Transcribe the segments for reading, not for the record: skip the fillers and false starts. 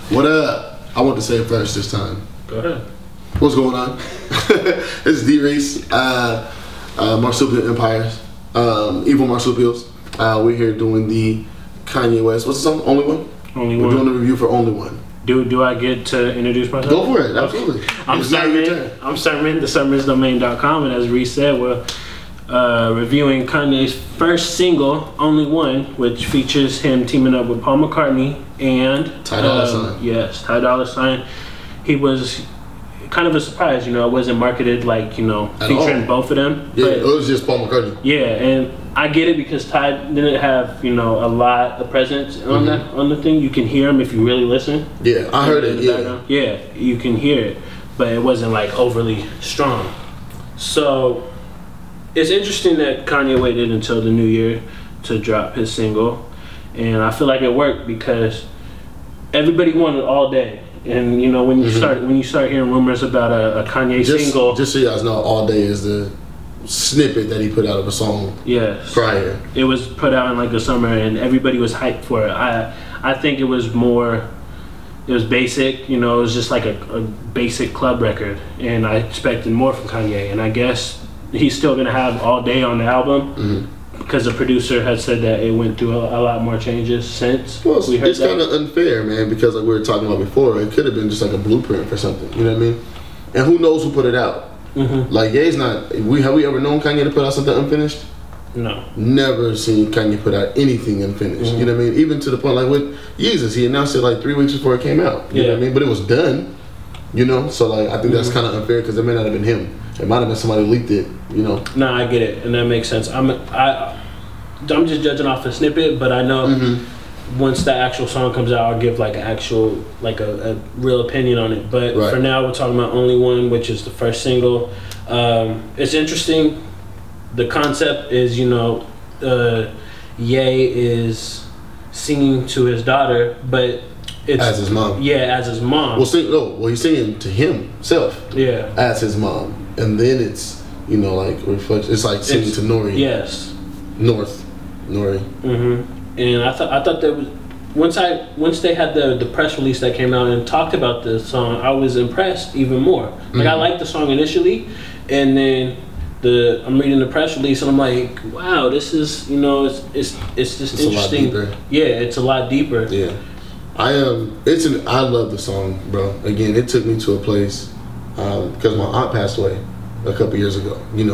What up? I want to say it first this time. Go ahead. What's going on? This is D-Reese, Marsupial Empires, Evil Marsupials. We're here doing the Kanye West. What's the song? Only One? Only We're One. doing a review for Only One. Do I get to introduce myself? Go for it, absolutely. I'm Sermon, the sermonsdomain.com, and as Reese said, we're reviewing Kanye's first single, Only One, which features him teaming up with Paul McCartney and Ty Dolla $ign. Yes, Ty Dolla $ign. He was kind of a surprise, it wasn't marketed like, featuring both of them. Yeah, it was just Paul McCartney. Yeah, and I get it because Ty didn't have, a lot of presence on on the thing. You can hear him if you really listen. Yeah, I heard it. Yeah, you can hear it, but it wasn't like overly strong. So it's interesting that Kanye waited until the new year to drop his single, and I feel like it worked because everybody wanted All Day. And when you start hearing rumors about a Kanye single, just so you guys know, All Day is the snippet that he put out of a song. Yes, prior. It was put out in like the summer, and everybody was hyped for it. I think it was basic. It was just like a basic club record, and I expected more from Kanye. And I guess he's still gonna have All Day on the album. Because the producer had said that it went through a lot more changes since. Well, it's kind of unfair, man, because like we were talking about before, it could have been just like a blueprint for something. You know what I mean? And who knows who put it out? Like Ye's not. Have we ever known Kanye to put out something unfinished? No. Never seen Kanye put out anything unfinished. You know what I mean? Even to the point like with Yeezus, he announced it like 3 weeks before it came out. You know what I mean? But it was done. So like I think that's kind of unfair because it may not have been him. It might have been somebody who leaked it. No, I get it, and that makes sense. I'm just judging off a snippet, but I know once the actual song comes out, I'll give like a real opinion on it. But for now, we're talking about Only One, which is the first single. It's interesting. The concept is, Ye is singing to his daughter, but it's as his mom. Yeah, as his mom. He's singing to himself. Yeah, as his mom, and then it's reflects. It's like singing to Nori. Yes, Nori. And I thought that was once they had the press release that came out and talked about the song, I was impressed even more. Like I liked the song initially, and then I'm reading the press release and I'm like, wow, this is it's just interesting. A lot deeper. Yeah, it's a lot deeper. Yeah, I love the song, bro. Again, it took me to a place because my aunt passed away a couple years ago. And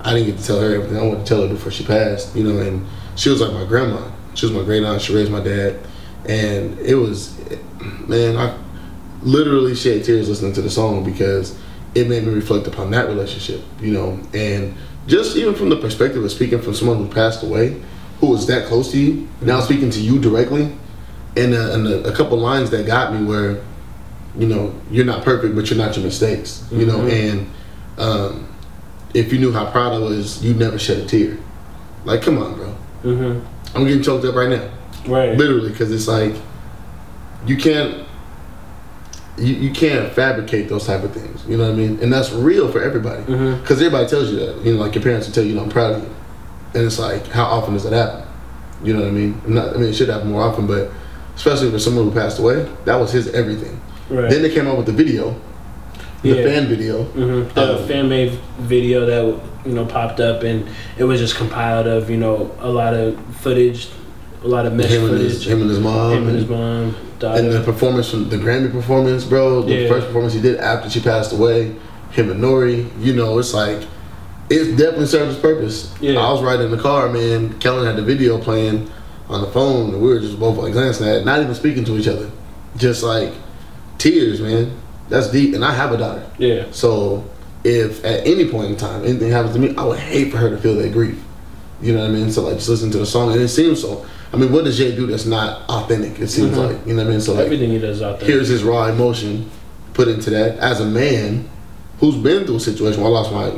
I didn't get to tell her everything I wanted to tell her before she passed. And she was like my grandma. She was my great aunt. She raised my dad, and it was, man, I literally shed tears listening to the song because it made me reflect upon that relationship, and just even from the perspective of speaking from someone who passed away, who was that close to you, now speaking to you directly, and a couple lines that got me where, you're not perfect, but you're not your mistakes, and if you knew how proud I was, you'd never shed a tear. Like, come on, bro. I'm getting choked up right now. Right. Literally, because it's like you can't fabricate those type of things. You know what I mean? And that's real for everybody. Because everybody tells you that. Like your parents will tell you, I'm proud of you. And it's like, how often does that happen? You know what I mean? It should happen more often, but especially for someone who passed away, that was his everything. Right. Then they came out with the video. The fan video. The fan-made video that popped up, and it was just compiled of a lot of footage, a lot of mesh footage. Him and his mom. Daughter. And the performance from the Grammy performance, bro. The first performance he did after she passed away. Him and Nori. It's like it definitely served its purpose. Yeah. I was riding in the car, man. Kellen had the video playing on the phone, and we were just both like glancing at it, not even speaking to each other, just like tears, man. That's deep, and I have a daughter. Yeah. So if at any point in time anything happens to me, I would hate for her to feel that grief. You know what I mean? So like just listen to the song, and it seems so. I mean, what does Jay do that's not authentic? It seems like, you know what I mean? So like everything he does is authentic. Here's his raw emotion put into that as a man who's been through a situation where I lost my,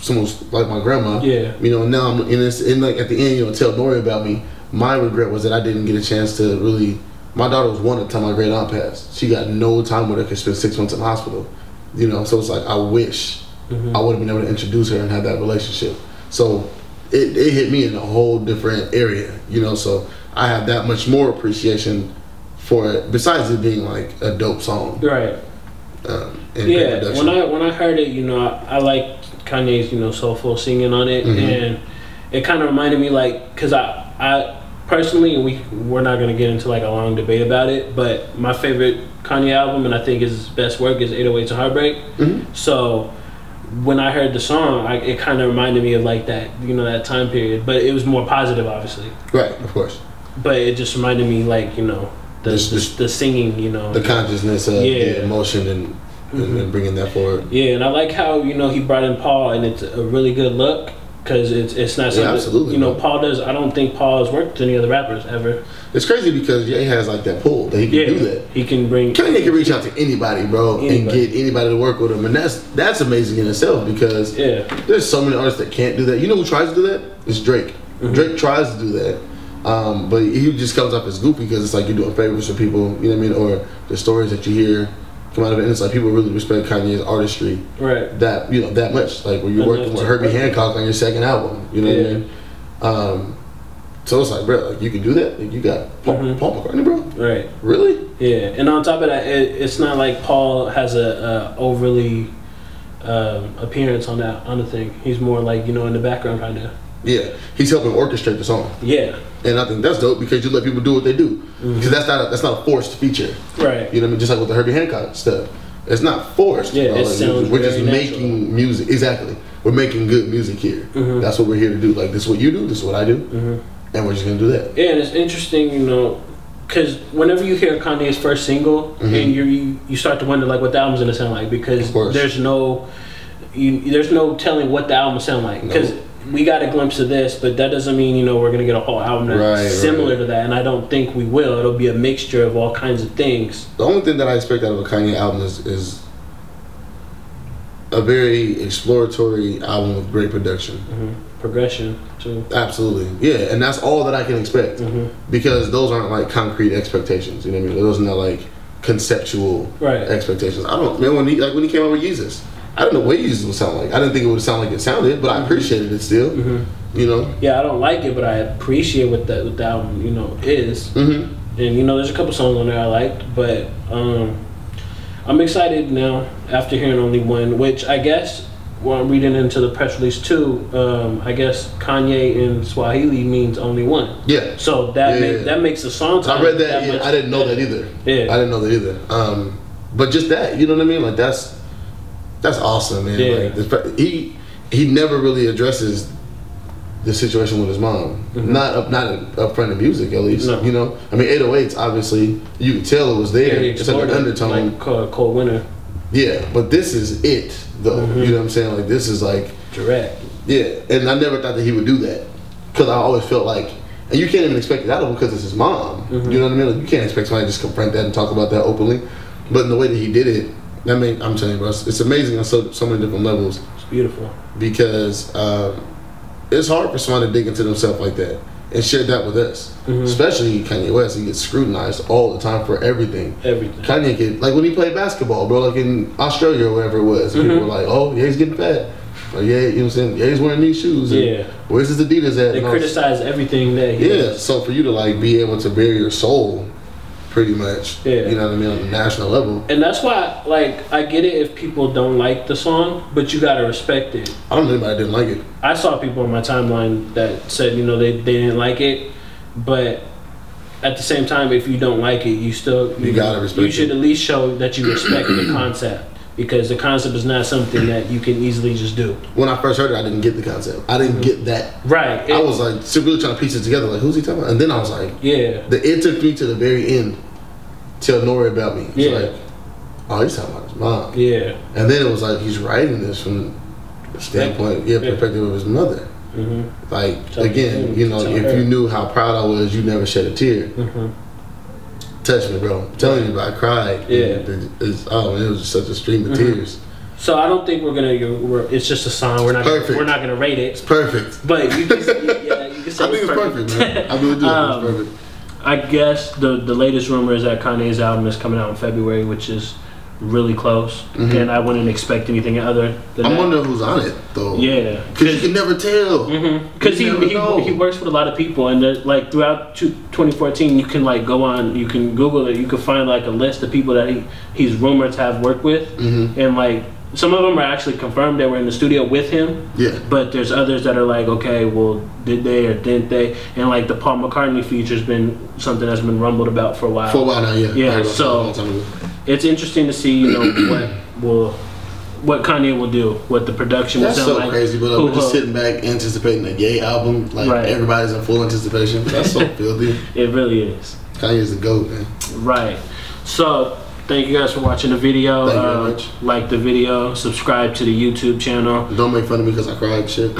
someone like my grandma. Yeah. Now I'm like at the end, tell Nori about me. My regret was that I didn't get a chance to really. My daughter was 1 at the time my great aunt passed. She got no time with her because she spent 6 months in the hospital. So it's like I wish I would have been able to introduce her and have that relationship. So it hit me in a whole different area, So I have that much more appreciation for it. Besides it being like a dope song, right? And Yeah, when I heard it, you know, I liked Kanye's, you know, soulful singing on it, and it kind of reminded me, like, because I personally, and we're not gonna get into like a long debate about it, but my favorite Kanye album, and I think his best work, is 808s and Heartbreak. So when I heard the song, it kind of reminded me of like that, you know, that time period, but it was more positive, obviously. Right, of course. But it just reminded me, like, you know, the singing, you know, the consciousness of the emotion and bringing that forward. Yeah, and I like how, you know, he brought in Paul, and it's a really good look. Because it's not something, absolutely, you know, Paul does. I don't think Paul has worked with any other rappers ever. It's crazy because Ye has like that pull that he can do that. He can bring. Kanye can reach out to anybody, bro, and get anybody to work with him, and that's amazing in itself because there's so many artists that can't do that. You know who tries to do that? It's Drake. Drake tries to do that, but he just comes off as goofy because it's like you're doing favors for people. You know what I mean? Or the stories that you hear come out of it, and it's like people really respect Kanye's artistry, right? That, you know, that much. Like when you're working with Herbie Hancock on your second album, you know what I mean? So it's like, bro, like you can do that. Like you got Paul McCartney, bro. Right. Really? Yeah. And on top of that, it's not like Paul has a overly appearance on the thing. He's more like, you know, in the background kind of. Yeah, he's helping orchestrate the song. Yeah, and I think that's dope because you let people do what they do because that's not a forced feature. Right. You know what I mean? Just like with the Herbie Hancock stuff, it's not forced. Yeah, it sounds we're just natural. making music. Exactly, we're making good music here. That's what we're here to do. Like this is what you do. This is what I do, and we're just gonna do that. Yeah, and it's interesting, you know, because whenever you hear Kanye's first single, and you start to wonder like what the album's gonna sound like because there's no telling what the album will sound like because. We got a glimpse of this, but that doesn't mean, you know, we're gonna get a whole album that's similar to that, and I don't think we will. It'll be a mixture of all kinds of things. The only thing that I expect out of a Kanye album is a very exploratory album with great production, progression too. Absolutely, yeah, and that's all that I can expect because those aren't like concrete expectations. You know what I mean? Those are not like conceptual expectations. I don't man when he came out with Yeezus. I don't know what Yeezus would sound like. I didn't think it would sound like it sounded, but I appreciated it still. You know? Yeah, I don't like it, but I appreciate what the album, you know, is. And, you know, there's a couple songs on there I liked, but I'm excited now after hearing only one, which I guess, well, I'm reading into the press release too, I guess Kanye in Swahili means only one. Yeah. So that makes the song time. I read that, I didn't know that either. Yeah. I didn't know that either. But just that, you know what I mean? Like, that's awesome, man. Yeah. Like, he never really addresses the situation with his mom. Not up front in music, at least. No. You know, I mean, 808s. Obviously, you could tell it was there. It's like an undertone, like Cold Winter. Yeah, but this is it, though. You know what I'm saying? Like this is like direct. Yeah, and I never thought that he would do that because I always felt like, and you can't even expect it out of him because it's his mom. You know what I mean? Like, you can't expect somebody to just confront that and talk about that openly. But in the way that he did it. I mean, I'm telling you, bro, it's amazing on so many different levels. It's beautiful. Because it's hard for someone to dig into themselves like that and share that with us. Especially Kanye West. He gets scrutinized all the time for everything. Kanye get, like when he played basketball, bro, like in Australia or wherever it was, people were like, oh, yeah, he's getting fat. Like, yeah, you know what I'm saying? Yeah, he's wearing these shoes. And where's his Adidas at? They criticize everything that he does. So for you to like be able to bare your soul pretty much, you know what I mean, on the national level. And that's why, like, I get it if people don't like the song, but you gotta respect it. I don't know anybody that didn't like it. I saw people on my timeline that said, you know, they didn't like it, but at the same time, if you don't like it, you gotta respect it. You should at least show that you respect the concept. Because the concept is not something that you can easily just do. When I first heard it, I didn't get the concept. I didn't get that. Right. I was like, really trying to piece it together. Like, who's he talking about? And then I was like, it took me to the very end. Tell Nori about me. It's like, oh, he's talking about his mom. Yeah. And then it was like, he's writing this from the standpoint, perspective of his mother. Like, again, you know, if you knew how proud I was, you never shed a tear. Touched me, bro. I'm telling you, I cried. It was just such a stream of tears. So I don't think we're gonna. It's just a song. We're not gonna rate it. It's perfect. But you can, you can say I think it's perfect, man. I really do. It's perfect. I guess the latest rumor is that Kanye's album is coming out in February, which is really close, and I wouldn't expect anything other than I that. wonder who's on it though. Yeah, because you can never tell. Because he works with a lot of people, and like throughout 2014, you can like go on, you can Google it, you can find like a list of people that he's rumored to have worked with, and like some of them are actually confirmed they were in the studio with him. Yeah. But there's others that are like, okay, well, did they or didn't they? And like the Paul McCartney feature's been something that's been rumbled about for a while. For a while now, yeah. Yeah. So it's interesting to see, you know, what Kanye will do, what the production will sound like. That's so crazy, but we're just sitting back anticipating a Ye album, like everybody's in full anticipation. That's so filthy. It really is. Kanye's the GOAT, man. Right. So thank you guys for watching the video. Thank you very much. Like the video, subscribe to the YouTube channel. Don't make fun of me because I cried shit.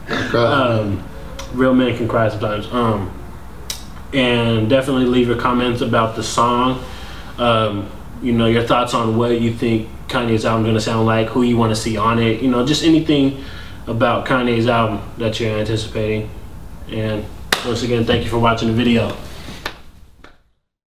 I cried. Real men can cry sometimes. And definitely leave your comments about the song. You know, your thoughts on what you think Kanye's album is going to sound like, who you want to see on it. You know, just anything about Kanye's album that you're anticipating. And once again, thank you for watching the video.